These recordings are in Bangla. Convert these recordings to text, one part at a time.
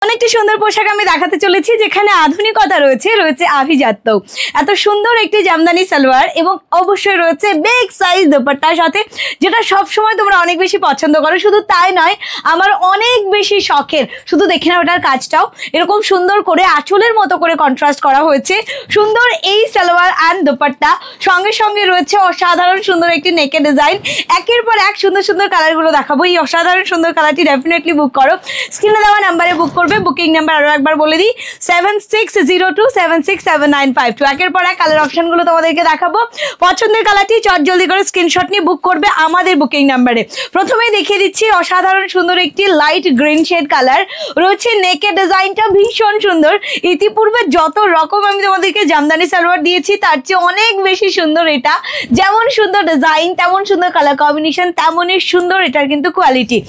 অনেকটা সুন্দর পোশাক আমি দেখাতে চলেছি যেখানে আধুনিকতা রয়েছে আভিজাত্য। এত সুন্দর একটি জামদানি সালোয়ার এবং অবশ্যই রয়েছে বিগ সাইজ দোপাট্টার সাথে, যেটা সবসময় তোমরা অনেক বেশি পছন্দ করো। শুধু তাই নয়, আমার অনেক বেশি শখের, শুধু দেখে নাও ওটার কাজটাও এরকম সুন্দর করে আঁচলের মতো করে কন্ট্রাস্ট করা হয়েছে। সুন্দর এই সালোয়ার অ্যান্ড দোপাট্টা, সঙ্গে সঙ্গে রয়েছে অসাধারণ সুন্দর একটি নেকের ডিজাইন। একের পর এক সুন্দর সুন্দর কালারগুলো দেখাবো। এই অসাধারণ সুন্দর কালারটি ডেফিনেটলি বুক করো। স্ক্রিনে দেওয়া নাম্বারে বুক করবে। বুকিং নাম্বার আরো একবার বলে দিই, 7602767952। একের পর এক কালার অপশনগুলো তোমাদেরকে দেখাবো। পছন্দের কালারটি জলদি করে স্ক্রিনশট নিয়ে বুক করবে আমাদের বুকিং নাম্বারে। প্রথমেই দেখিয়ে দিচ্ছি অসাধারণ সুন্দর একটি লাইট গ্রিন শেড কালার রয়েছে। নেকের ডিজাইনটা ভীষণ সুন্দর। ইতিপূর্বে যত রকম আমি তোমাদেরকে জামদানি সালোয়ার দিয়েছি তার চেয়ে অনেক বেশি সুন্দর এটা। যেমন সুন্দর ডিজাইন, তেমন সুন্দর কালার কম্বিনেশন, তেমনই সুন্দর এটার কিন্তু কোয়ালিটি।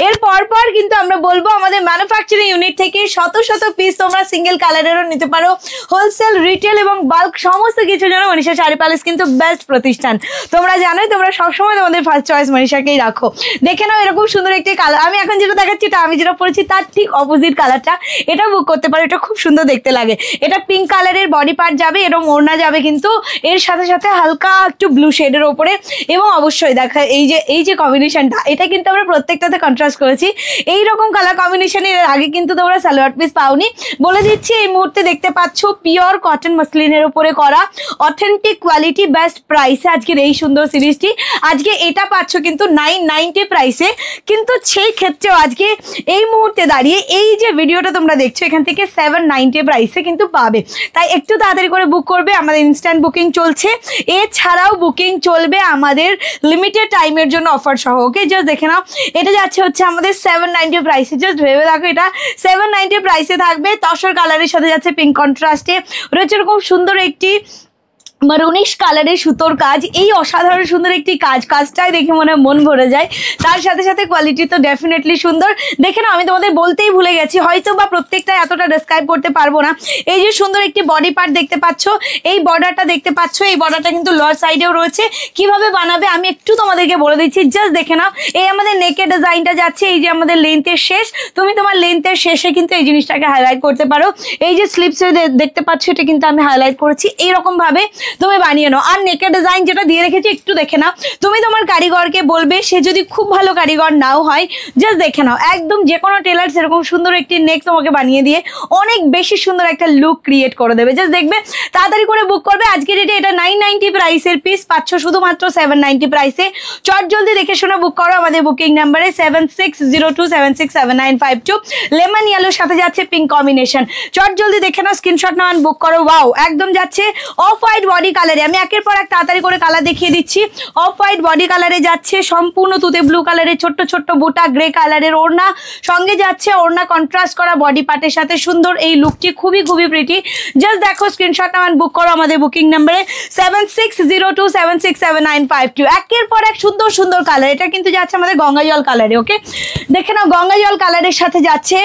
এর পর কিন্তু আমরা বলবো আমাদের ম্যানুফ্যাকচারিং ইউনিট থেকে শত শত পিস তোমরা সিঙ্গেল কালারেরও নিতে পারো। হোলসেল, রিটেল এবং বাল্ক সমস্ত কিছু জন্য মনীষা শাড়ি প্যালেস কিন্তু বেস্ট প্রতিষ্ঠান। তোমরা জানোই, তোমরা সবসময় তোমাদের ফার্স্ট চয়েস মনীষাকেই রাখো। দেখে নাও এরকম সুন্দর একটি কালার। আমি এখন যেটা দেখাচ্ছি এটা আমি যেটা পরেছি তার ঠিক অপোজিট কালারটা। এটা বুক করতে পারো, এটা খুব সুন্দর দেখতে লাগে। এটা পিঙ্ক কালারের বডি পার্ট যাবে, এরকম ওড়না যাবে কিন্তু এর সাথে সাথে হালকা একটু ব্লু শেডের ওপরে। এবং অবশ্যই দেখা এই যে কম্বিনেশনটা, এটা কিন্তু আমরা প্রত্যেকটাতে কন্ট্রাস্ট করেছি। এইরকম কালার কম্বিনেশনের আগে কিন্তু তোমরা সালোয়ার পিস পাওনি। বলে দিচ্ছি, এই মুহূর্তে দেখতে পাচ্ছ পিওর কটন মাসলিনের উপরে করা অথেন্টিক কোয়ালিটি বেস্ট প্রাইসে আজকের এই সুন্দর সিরিজটি। আজকে এটা পাচ্ছ কিন্তু 990 প্রাইসে। কিন্তু সেই ক্ষেত্রেও আজকে এই মুহূর্তে দাঁড়িয়ে এই যে ভিডিওটা তোমরা দেখছো এখান থেকে 790 প্রাইসে কিন্তু পাবে। তাই একটু তাড়াতাড়ি করে বুক করবে। আমাদের ইনস্ট্যান্ট বুকিং চলছে, এছাড়াও বুকিং চলবে আমাদের লিমিটেড টাইমের জন্য অফার সহ। ওকে, জাস্ট দেখে নাও এটা যাচ্ছে হচ্ছে আমাদের 790 প্রাইসে। জাস্ট ভেবে দেখো, এটা 790 প্রাইসে থাকবে। তসর কালারের সাথে যাচ্ছে পিঙ্ক কন্ট্রাস্টে, রয়েছে এরকম সুন্দর একটি মারুনিশ কালারের সুতোর কাজ। এই অসাধারণ সুন্দর একটি কাজটাই দেখে মনে মন ভরে যায়। তার সাথে সাথে কোয়ালিটি তো ডেফিনেটলি সুন্দর। দেখে না, আমি তোমাদের বলতেই ভুলে গেছি, হয়তো বা প্রত্যেকটা এতটা ডেসক্রাইব করতে পারবো না। এই যে সুন্দর একটি বডি পার্ট দেখতে পাচ্ছ, এই বর্ডারটা দেখতে পাচ্ছ, এই বর্ডারটা কিন্তু লোয়ার সাইডেও রয়েছে। কিভাবে বানাবে আমি একটু তোমাদেরকে বলে দিচ্ছি, জাস্ট দেখে নাও। এই আমাদের নেকের ডিজাইনটা যাচ্ছে, এই যে আমাদের লেন্থের শেষ, তুমি তোমার লেন্থের শেষে কিন্তু এই জিনিসটাকে হাইলাইট করতে পারো। এই যে স্লিপসে দেখতে পাচ্ছ, এটা কিন্তু আমি হাইলাইট করেছি। এইরকম ভাবে তুমি বানিয়ে নাও। আর নেকের ডিজাইন যেটা দিয়ে রেখেছি একটু দেখে নাও। তুমি তোমার কারিগরকে বলবে, সে যদি খুব ভালো কারিগর নাও হয়, জাস্ট দেখে নাও একদম যে কোনো টেলার সেরকম সুন্দর একটি নেক তোমাকে বানিয়ে দিয়ে অনেক বেশি সুন্দর একটা লুক ক্রিয়েট করে দেবে। জাস্ট দেখবে, তাড়াতাড়ি করে বুক করবে। আজকের ডেটে এটা 990 প্রাইসের পিস পাচ্ছ শুধুমাত্র 790 প্রাইসে। চট জলদি দেখে শোনা বুক করো আমাদের বুকিং নাম্বারে 7602767952। লেমন ইয়েলোর সাথে যাচ্ছে পিঙ্ক কম্বিনেশন। চট জলদি দেখে নাও, স্ক্রিনশট নাও, বুক করো। ওয়াও, একদম যাচ্ছে অফ হোয়াইট বডি কালারে। আমি একের পর এক তাড়াতাড়ি করে কালার দেখিয়ে দিচ্ছি। অফ হোয়াইট বডি কালারে যাচ্ছে, সম্পূর্ণ তুতে ব্লু কালারের ছোট্ট ছোট্ট বুটা, গ্রে কালারের ওড়না, সঙ্গে যাচ্ছে ওড়না কন্ট্রাস্ট করা বডি পার্টের সাথে। সুন্দর এই লুকটি খুবই প্রিটি। জাস্ট দেখো, স্ক্রিনশট নাও, বুক করো আমাদের বুকিং নাম্বারে 7602767952। একের পর এক সুন্দর সুন্দর কালার। এটা কিন্তু যাচ্ছে আমাদের গঙ্গা জল কালারে। ওকে, দেখে নাও, গঙ্গা জল কালারের সাথে যাচ্ছে।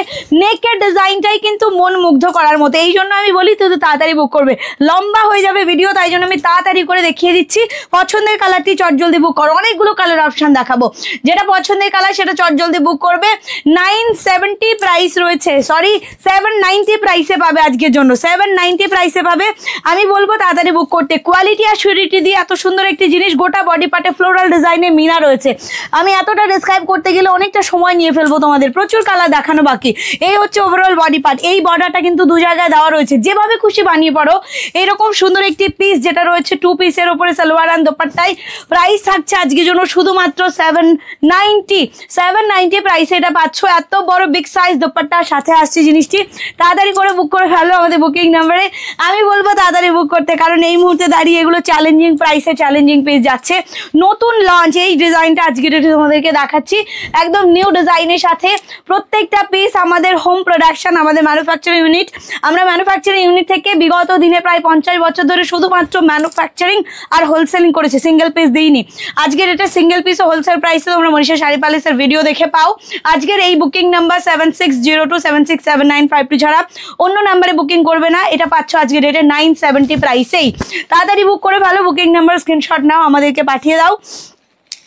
নেকের ডিজাইনটাই কিন্তু মন মুগ্ধ করার মতো। এই জন্য আমি বলি তুই তাড়াতাড়ি বুক করবে, লম্বা হয়ে যাবে ভিডিও, তাই জন্য আমি তাড়াতাড়ি করে দেখিয়ে দিচ্ছি। পছন্দের কালারটি চট জলদি বুক করো। অনেকগুলো কালার অপশন দেখাবো, যেটা পছন্দের কালার সেটা চট জলদি বুক করবে। 970 প্রাইস রয়েছে, সরি 790 প্রাইসে পাবে আজকের জন্য। 790 প্রাইসে পাবে। আমি বলবো তাড়াতাড়ি বুক করতে। কোয়ালিটি আর সিউরিটি দিয়ে এত সুন্দর একটি জিনিস, গোটা বডি পার্টে ফ্লোরাল ডিজাইনে মিনা রয়েছে। আমি এতটা ডিসক্রাইব করতে গেলে অনেকটা সময় নিয়ে ফেলবো তোমাদের, প্রচুর কালার দেখানো বাকি। এই হচ্ছে ওভারঅল বডি পার্ট। এই বর্ডারটা কিন্তু দু জায়গায় দেওয়া রয়েছে, যেভাবে খুশি বানিয়ে পড়ো। এইরকম সুন্দর একটি পিস যেটা রয়েছে 2 পিসের উপরে সালোয়ার আর দোপাট্টায়। প্রাইস থাকছে আজকের জন্য শুধুমাত্র 790 প্রাইসে এটা পাচ্ছ। এত বড় বিগ সাইজ দোপাট্টার সাথে আসছে জিনিসটি। তাড়াতাড়ি করে বুক করে ফেলো আমাদের বুকিং নাম্বারে। আমি বলবো তাড়াতাড়ি বুক করতে, কারণ এই মুহূর্তে দাঁড়িয়ে এগুলো চ্যালেঞ্জিং প্রাইসে চ্যালেঞ্জিং পিস যাচ্ছে। নতুন লঞ্চ এই ডিজাইনটা আজকে তোমাদেরকে দেখাচ্ছি, একদম নিউ ডিজাইনের সাথে। প্রত্যেকটা পিস আমাদের হোম প্রোডাকশন, আমাদের ম্যানুফ্যাকচারিং ইউনিট। আমরা ম্যানুফ্যাকচারিং ইউনিট থেকে বিগত দিনে প্রায় 50 বছর ধরে শুধুমাত্র ম্যানুফ্যাকচারিং আর হোলসেলিং করেছে, সিঙ্গেল পিস দিইনি। আজকের এটা সিঙ্গেল পিস ও হোলসেল প্রাইসে তোমরা মনীষা শাড়ি প্যালেসের ভিডিও দেখে পাও। আজকের এই বুকিং নাম্বার 7602767952 ছাড়া অন্য নাম্বারে বুকিং করবে না। এটা পাচ্ছ আজকের ডেটে 970 প্রাইসেই। তাড়াতাড়ি বুক করে ভালো। বুকিং নাম্বার স্ক্রিনশট নাও, আমাদেরকে পাঠিয়ে দাও।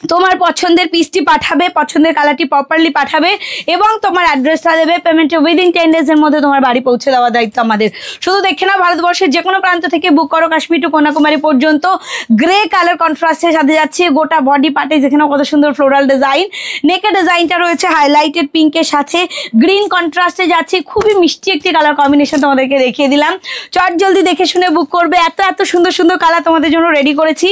তোমার পছন্দের পিসটি পাঠাবে, পছন্দের কালারটি প্রপারলি পাঠাবে এবং তোমার অ্যাড্রেসটা দেবে। পেমেন্টে উইদিন 10 ডেজের মধ্যে তোমার বাড়ি পৌঁছে দেওয়ার দায়িত্ব আমাদের। শুধু দেখে নাও, ভারতবর্ষের যে কোনো প্রান্ত থেকে বুক করো কাশ্মীর টু কন্যাকুমারী পর্যন্ত। গ্রে কালার কন্ট্রাস্টের সাথে যাচ্ছে, গোটা বডি পার্টে যেখানে কত সুন্দর ফ্লোরাল ডিজাইন, নেকের ডিজাইনটা রয়েছে হাইলাইটেড পিঙ্কের সাথে গ্রিন কন্ট্রাস্টে যাচ্ছে। খুবই মিষ্টি একটি কালার কম্বিনেশন তোমাদেরকে দেখিয়ে দিলাম। চট জলদি দেখে শুনে বুক করবে, এত সুন্দর সুন্দর কালার তোমাদের জন্য রেডি করেছি।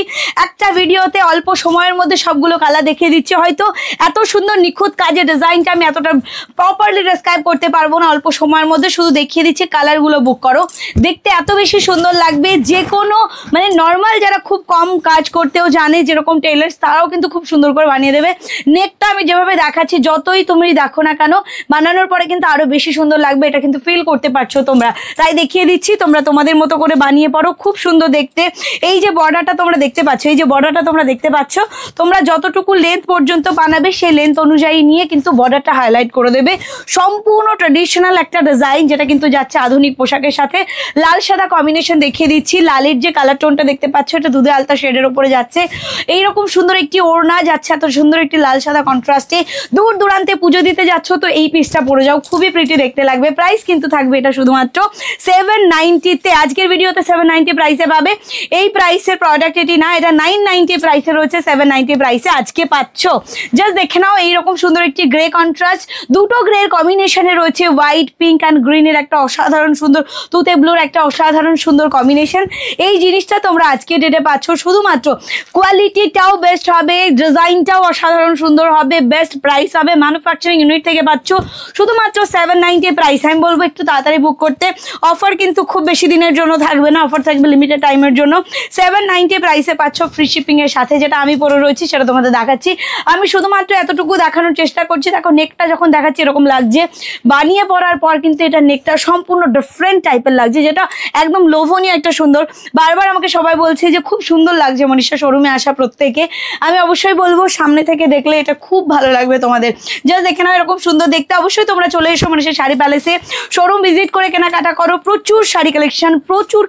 একটা ভিডিওতে অল্প সময়ের মধ্যে সবগুলো কালার দেখিয়ে দিচ্ছি। হয়তো এত সুন্দর নিখুঁত কাজের ডিজাইনটা আমি এতটা প্রপারলি ডেসক্রাইব করতে পারবো না অল্প সময়ের মধ্যে, শুধু দেখিয়ে দিচ্ছি কালারগুলো বুক করো। দেখতে এত বেশি সুন্দর লাগবে, যে কোনো মানে নর্মাল যারা খুব কম কাজ করতেও জানে যেরকম টেলার্স, তারাও কিন্তু খুব সুন্দর করে বানিয়ে দেবে। নেকটা আমি যেভাবে দেখাচ্ছি, যতই তুমি দেখো না কেন বানানোর পরে কিন্তু আরো বেশি সুন্দর লাগবে, এটা কিন্তু ফিল করতে পারছো তোমরা। তাই দেখিয়ে দিচ্ছি, তোমরা তোমাদের মতো করে বানিয়ে পড়ো, খুব সুন্দর দেখতে। এই যে বর্ডারটা তোমরা দেখতে পাচ্ছ, এই যে বর্ডারটা তোমরা দেখতে পাচ্ছ, তোমরা যতটুকু লেন্থ পর্যন্ত বানাবে সেই লেন্থ অনুযায়ী নিয়ে কিন্তু বর্ডারটা হাইলাইট করে দেবে। সম্পূর্ণ ট্র্যাডিশনাল একটা ডিজাইন, যেটা কিন্তু যাচ্ছে আধুনিক পোশাকের সাথে। লাল সাদা কম্বিনেশন দেখিয়ে দিচ্ছি। লালের যে কালার টোনটা দেখতে পাচ্ছ, এটা দুধে আলতা শেডের উপরে যাচ্ছে। এইরকম সুন্দর একটি ওড়না যাচ্ছে, এত সুন্দর একটি লাল সাদা কন্ট্রাস্টে। দূর দূরান্তে পুজো দিতে যাচ্ছ তো এই পিসটা পরে যাও, খুবই প্রিটি দেখতে লাগবে। প্রাইস কিন্তু থাকবে এটা শুধুমাত্র 790-তে। আজকের ভিডিওতে 790 প্রাইসে পাবে। এই প্রাইসের প্রোডাক্ট এটি না, এটা 990 প্রাইসে রয়েছে, 790 প্রাইসে আজকে পাচ্ছ। জাস্ট দেখে নাও, এইরকম সুন্দর একটি গ্রে কন্ট্রাস্ট, দুটো গ্রের কম্বিনেশনে রয়েছে হোয়াইট, পিঙ্ক অ্যান্ড গ্রিনের একটা অসাধারণ সুন্দর, তুতে ব্লুর একটা অসাধারণ সুন্দর কম্বিনেশন। এই জিনিসটা তোমরা আজকে ডেটে পাচ্ছ শুধুমাত্র। কোয়ালিটিটাও বেস্ট হবে, ডিজাইনটাও অসাধারণ সুন্দর হবে, বেস্ট প্রাইস হবে। ম্যানুফ্যাকচারিং ইউনিট থেকে পাচ্ছ শুধুমাত্র 790 প্রাইস। আমি বলবো একটু তাড়াতাড়ি বুক করতে। অফার কিন্তু খুব বেশি দিনের জন্য থাকবে না, অফার থাকবে লিমিটেড টাইমের জন্য। 790 প্রাইসে পাচ্ছ ফ্রি শিপিং এর সাথে। যেটা আমি পরে রয়েছি সেটা তোমাদের দেখাচ্ছি। আমি শুধুমাত্র এতটুকু দেখানোর চেষ্টা করছি। দেখো নেকটা যখন দেখাচ্ছি এরকম লাগছে, বানিয়ে পড়ার পর কিন্তু এটা নেকটা সম্পূর্ণ ডিফারেন্ট টাইপের লাগছে, যেটা একদম লোভনীয় একটা সুন্দর। বারবার আমাকে সবাই বলছে যে খুব সুন্দর লাগছে মনীষা শোরুমে আসা প্রত্যেকে। আমি অবশ্যই বলবো সামনে থেকে দেখলে এটা খুব ভালো লাগবে তোমাদের। জাস্ট দেখে নাও এরকম সুন্দর দেখতে। অবশ্যই তোমরা চলে এসো মনীষা শাড়ি প্যালেসে, শোরুম ভিজিট করে কেনাকাটা করো। প্রচুর শাড়ি কালেকশন, প্রচুর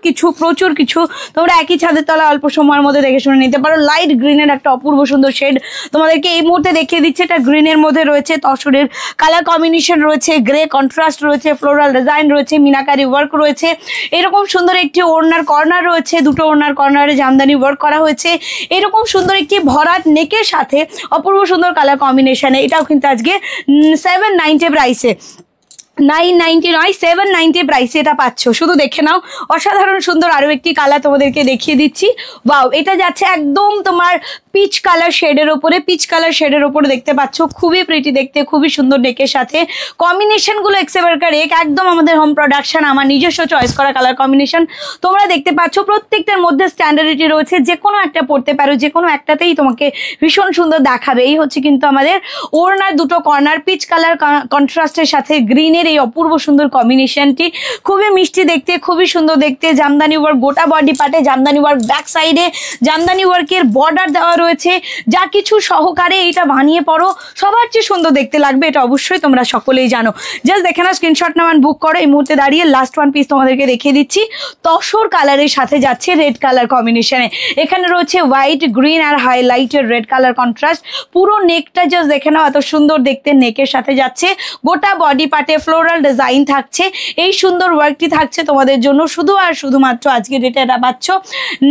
কিছু তোমরা একই ছাদের তলা অল্প সময়ের মধ্যে দেখে শুনে নিতে পারো। লাইট গ্রিনের একটা অপূর্ব সুন্দর শেড তোমাদেরকে এই মুহূর্তে দেখিয়ে দিচ্ছে। এটা গ্রিনের মধ্যে রয়েছে, তসরের কালার কম্বিনেশন রয়েছে, গ্রে কন্ট্রাস্ট রয়েছে, ফ্লোরাল ডিজাইন রয়েছে, মিনাকারি ওয়ার্ক রয়েছে। এরকম সুন্দর একটি ওড়নার কর্নার রয়েছে, দুটো ওড়নার কর্নারে জামদানি ওয়ার্ক করা হয়েছে। এরকম সুন্দর একটি ভরাট নেকের সাথে অপূর্ব সুন্দর কালার কম্বিনেশনে। এটাও কিন্তু আজকে 790 প্রাইসে, 990 নয় 790 প্রাইসে এটা পাচ্ছ। শুধু দেখে নাও, অসাধারণ সুন্দর আরো একটি কালার তোমাদেরকে দেখিয়ে দিচ্ছি। ওয়াও, এটা যাচ্ছে একদম তোমার পিচ কালার শেডের উপরে, পিচ কালার শেডের উপরে দেখতে পাচ্ছ। খুবই প্রিটি দেখতে, খুবই সুন্দর নেকের সাথে। কম্বিনেশন গুলো এক্সেভারকার একদম আমাদের হোম প্রোডাকশন, আমার নিজস্ব চয়েস করা কালার কম্বিনেশন তোমরা দেখতে পাচ্ছ। প্রত্যেকটার মধ্যে স্ট্যান্ডার্ডিটি রয়েছে, যে কোনো একটা পড়তে পারো, যে কোনো একটাতেই তোমাকে ভীষণ সুন্দর দেখাবে। এই হচ্ছে কিন্তু আমাদের ওড়নার দুটো কর্নার, পিচ কালার কন্ট্রাস্টের সাথে গ্রিনের এই অপূর্ব সুন্দর কম্বিনেশনটি। খুবই মিষ্টি দেখতে, খুবই সুন্দর দেখতে। জামদানি ওয়ার্ক গোটা বডি পার্টে, জামদানি ওয়ার্ক ব্যাক সাইডে, জামদানি ওয়ার্কের বর্ডার দেওয়া রয়েছে। যা কিছু সহকারে এটা বানিয়ে পড়ো, সবার চেয়ে সুন্দর দেখতে লাগবে, এটা অবশ্যই তোমরা সকলেই জানো। জাস্ট দেখে নাও, স্ক্রিনশট নাও, বুক করো। এই মুহূর্তে দাঁড়িয়ে লাস্ট ওয়ান পিস তোমাদেরকে দেখিয়ে দিচ্ছি। তসর কালারের সাথে যাচ্ছে রেড কালার কম্বিনেশনে। এখানে রয়েছে হোয়াইট, গ্রিন আর হাইলাইটেড রেড কালার কন্ট্রাস্ট। পুরো নেকটা জাস্ট দেখে নাও, এত সুন্দর দেখতে নেকের সাথে যাচ্ছে। গোটা বডি পার্টে ফ্লোরাল ডিজাইন থাকছে। এই সুন্দর ওয়ার্কটি থাকছে তোমাদের জন্য শুধু আর শুধুমাত্র আজকে ডেটে এটা পাচ্ছ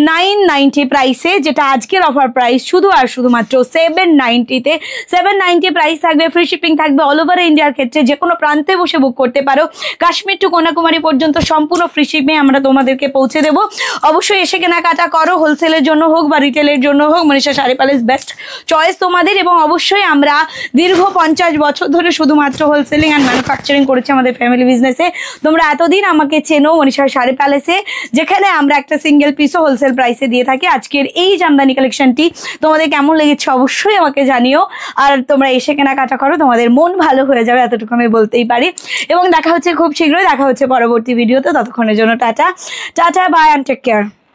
990 প্রাইসে, যেটা আজকের অফার প্রাইস শুধু আর শুধুমাত্র 790-তে। 790 প্রাইস থাকবে, ফ্রি শিপিং থাকবে অল ওভার ইন্ডিয়ার ক্ষেত্রে। যে কোনো প্রান্তে বসে বুক করতে পারো, কাশ্মীর টু কন্যাকুমারী পর্যন্ত সম্পূর্ণ ফ্রি শিপিং আমরা তোমাদেরকে পৌঁছে দেবো। অবশ্যই এসে কেনাকাটা করো, হোলসেলের জন্য হোক বা রিটেলের জন্য হোক, Manisha sari palace best choice তোমাদের। এবং অবশ্যই আমরা দীর্ঘ 50 বছর ধরে শুধুমাত্র হোলসেলিং অ্যান্ড ম্যানুফ্যাকচারিং করেছি আমাদের ফ্যামিলি বিজনেসে। তোমরা এতদিন আমাকে চেনো মনীষা শাড়ি প্যালেসে, যেখানে আমরা একটা সিঙ্গেল পিসও হোলসেল প্রাইসে দিয়ে থাকি। আজকের এই জামদানি কালেকশনটি তোমাদের কেমন লেগেছে অবশ্যই আমাকে জানিও। আর তোমরা এসে কেনাকাটা করো, তোমাদের মন ভালো হয়ে যাবে, এতটুকু আমি বলতেই পারি। এবং দেখা হচ্ছে খুব শীঘ্রই, দেখা হচ্ছে পরবর্তী ভিডিওতে। ততক্ষণের জন্য tata, bye and take care.